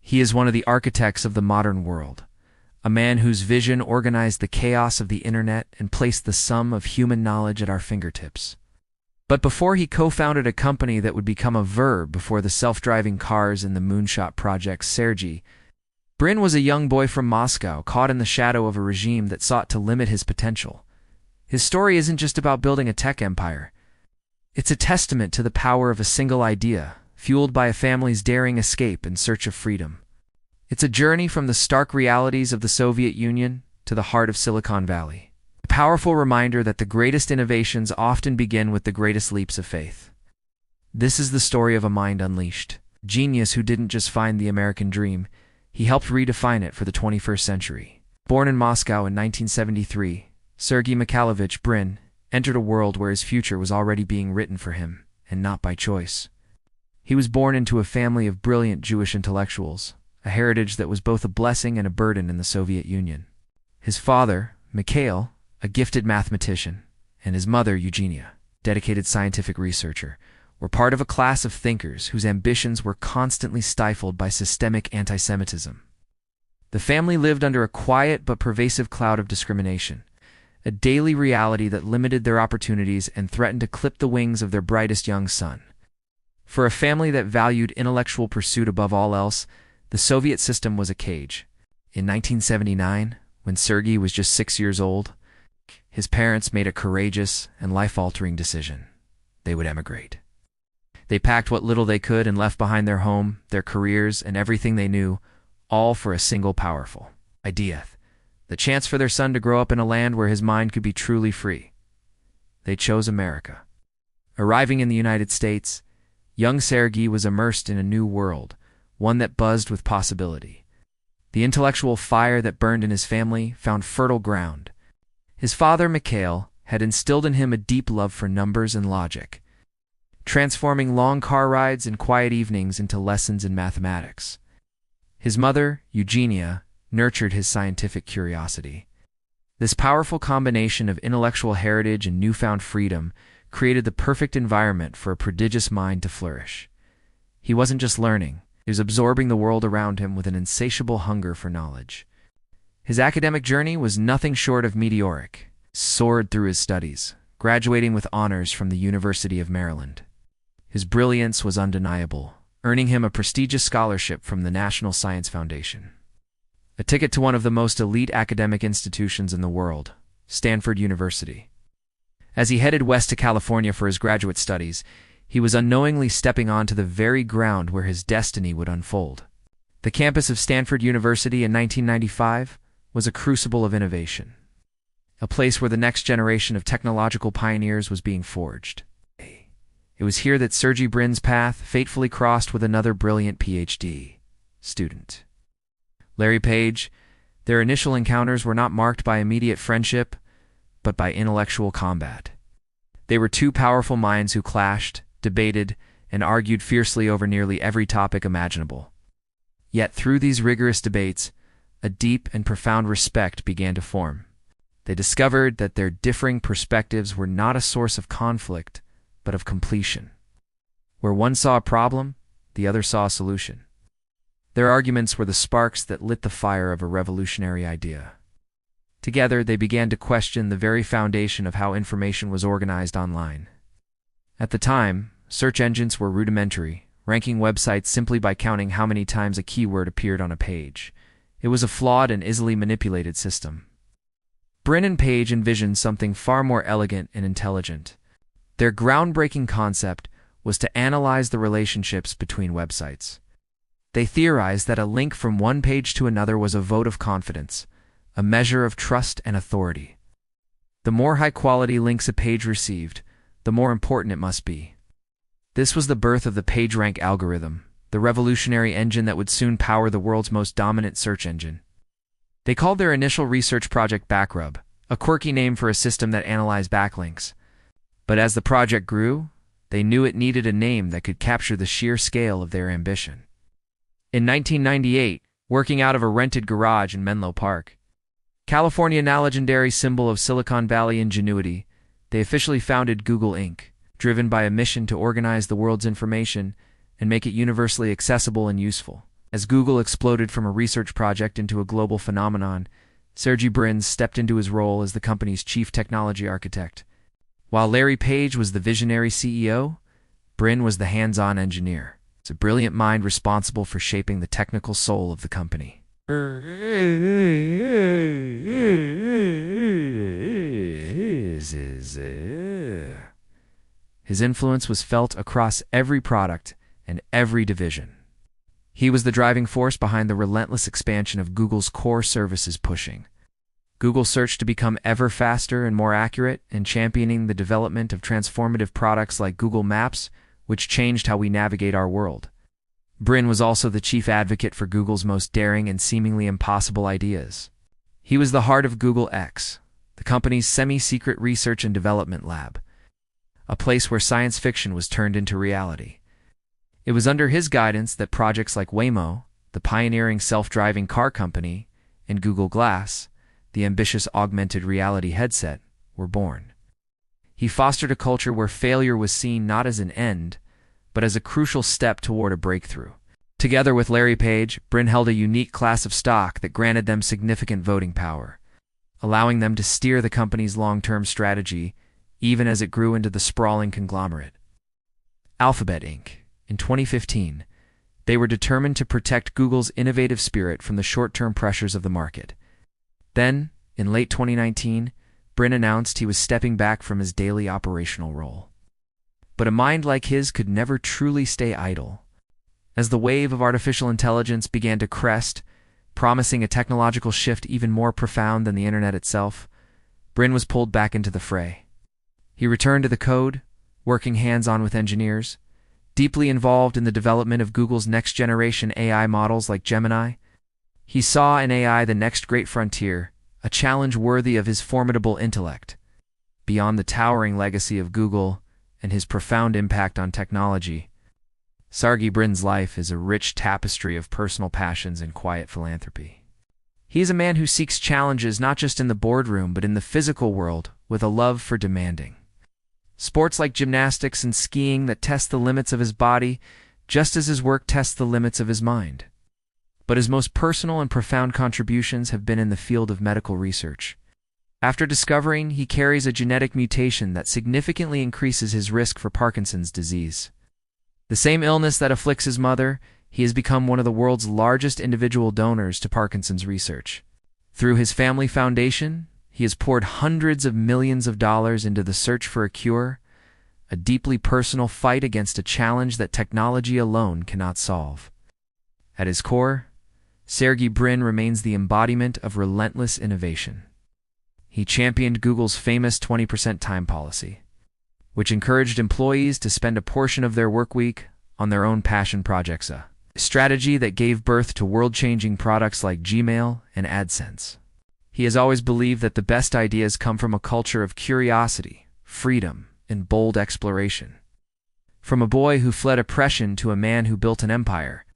He is one of the architects of the modern world, a man whose vision organized the chaos of the internet and placed the sum of human knowledge at our fingertips. But before he co-founded a company that would become a verb before the self-driving cars and the moonshot projects, Sergey Brin was a young boy from Moscow, caught in the shadow of a regime that sought to limit his potential. His story isn't just about building a tech empire. It's a testament to the power of a single idea, fueled by a family's daring escape in search of freedom. It's a journey from the stark realities of the Soviet Union to the heart of Silicon Valley. A powerful reminder that the greatest innovations often begin with the greatest leaps of faith. This is the story of a mind unleashed, a genius who didn't just find the American dream, he helped redefine it for the 21st century. Born in Moscow in 1973, Sergey Mikhailovich Brin entered a world where his future was already being written for him, and not by choice. He was born into a family of brilliant Jewish intellectuals, a heritage that was both a blessing and a burden in the Soviet Union. His father, Mikhail, a gifted mathematician, and his mother, Eugenia, dedicated scientific researcher, were part of a class of thinkers whose ambitions were constantly stifled by systemic anti-Semitism. The family lived under a quiet but pervasive cloud of discrimination, a daily reality that limited their opportunities and threatened to clip the wings of their brightest young son. For a family that valued intellectual pursuit above all else, the Soviet system was a cage. In 1979, when Sergey was just 6 years old, his parents made a courageous and life-altering decision. They would emigrate. They packed what little they could and left behind their home, their careers, and everything they knew, all for a single powerful idea: the chance for their son to grow up in a land where his mind could be truly free. They chose America. Arriving in the United States, young Sergey was immersed in a new world, one that buzzed with possibility. The intellectual fire that burned in his family found fertile ground. His father, Mikhail, had instilled in him a deep love for numbers and logic, transforming long car rides and quiet evenings into lessons in mathematics. His mother, Eugenia, nurtured his scientific curiosity. This powerful combination of intellectual heritage and newfound freedom created the perfect environment for a prodigious mind to flourish. He wasn't just learning, he was absorbing the world around him with an insatiable hunger for knowledge. His academic journey was nothing short of meteoric. He soared through his studies, graduating with honors from the University of Maryland. His brilliance was undeniable, earning him a prestigious scholarship from the National Science Foundation, a ticket to one of the most elite academic institutions in the world, Stanford University. As he headed west to California for his graduate studies, he was unknowingly stepping onto the very ground where his destiny would unfold. The campus of Stanford University in 1995 was a crucible of innovation, a place where the next generation of technological pioneers was being forged. It was here that Sergey Brin's path fatefully crossed with another brilliant PhD student, Larry Page. Their initial encounters were not marked by immediate friendship, but by intellectual combat. They were two powerful minds who clashed, debated, and argued fiercely over nearly every topic imaginable. Yet through these rigorous debates, a deep and profound respect began to form. They discovered that their differing perspectives were not a source of conflict, but of completion. Where one saw a problem, the other saw a solution. Their arguments were the sparks that lit the fire of a revolutionary idea. Together, they began to question the very foundation of how information was organized online. At the time, search engines were rudimentary, ranking websites simply by counting how many times a keyword appeared on a page. It was a flawed and easily manipulated system. Brin and Page envisioned something far more elegant and intelligent. Their groundbreaking concept was to analyze the relationships between websites. They theorized that a link from one page to another was a vote of confidence, a measure of trust and authority. The more high-quality links a page received, the more important it must be. This was the birth of the PageRank algorithm, the revolutionary engine that would soon power the world's most dominant search engine. They called their initial research project Backrub, a quirky name for a system that analyzed backlinks. But as the project grew, they knew it needed a name that could capture the sheer scale of their ambition. In 1998, working out of a rented garage in Menlo Park, California, now legendary symbol of Silicon Valley ingenuity, they officially founded Google Inc., driven by a mission to organize the world's information and make it universally accessible and useful. As Google exploded from a research project into a global phenomenon, Sergey Brin stepped into his role as the company's chief technology architect. While Larry Page was the visionary CEO, Brin was the hands-on engineer. It's a brilliant mind responsible for shaping the technical soul of the company. His influence was felt across every product and every division. He was the driving force behind the relentless expansion of Google's core services, pushing Google Search to become ever faster and more accurate, and championing the development of transformative products like Google Maps, which changed how we navigate our world. Brin was also the chief advocate for Google's most daring and seemingly impossible ideas. He was the heart of Google X, the company's semi-secret research and development lab, a place where science fiction was turned into reality. It was under his guidance that projects like Waymo, the pioneering self-driving car company, and Google Glass, the ambitious augmented reality headset, were born. He fostered a culture where failure was seen not as an end, but as a crucial step toward a breakthrough. Together with Larry Page, Brin held a unique class of stock that granted them significant voting power, allowing them to steer the company's long-term strategy, even as it grew into the sprawling conglomerate. Alphabet Inc. In 2015, they were determined to protect Google's innovative spirit from the short-term pressures of the market. Then, in late 2019, Brin announced he was stepping back from his daily operational role. But a mind like his could never truly stay idle. As the wave of artificial intelligence began to crest, promising a technological shift even more profound than the internet itself, Brin was pulled back into the fray. He returned to the code, working hands-on with engineers, deeply involved in the development of Google's next-generation AI models like Gemini. He saw in AI the next great frontier, a challenge worthy of his formidable intellect. Beyond the towering legacy of Google and his profound impact on technology, Sergey Brin's life is a rich tapestry of personal passions and quiet philanthropy. He is a man who seeks challenges not just in the boardroom but in the physical world, with a love for demanding sports like gymnastics and skiing that test the limits of his body, just as his work tests the limits of his mind. But his most personal and profound contributions have been in the field of medical research. After discovering he carries a genetic mutation that significantly increases his risk for Parkinson's disease, the same illness that afflicts his mother, he has become one of the world's largest individual donors to Parkinson's research. Through his family foundation, he has poured hundreds of millions of dollars into the search for a cure, a deeply personal fight against a challenge that technology alone cannot solve. At his core, Sergey Brin remains the embodiment of relentless innovation. He championed Google's famous 20% time policy, which encouraged employees to spend a portion of their workweek on their own passion projects, a strategy that gave birth to world-changing products like Gmail and AdSense. He has always believed that the best ideas come from a culture of curiosity, freedom, and bold exploration. From a boy who fled oppression to a man who built an empire,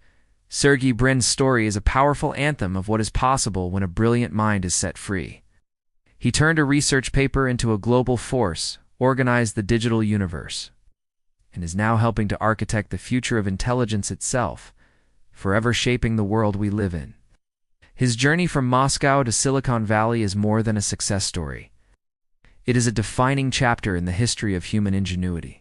Sergey Brin's story is a powerful anthem of what is possible when a brilliant mind is set free. He turned a research paper into a global force, organized the digital universe, and is now helping to architect the future of intelligence itself, forever shaping the world we live in. His journey from Moscow to Silicon Valley is more than a success story. It is a defining chapter in the history of human ingenuity.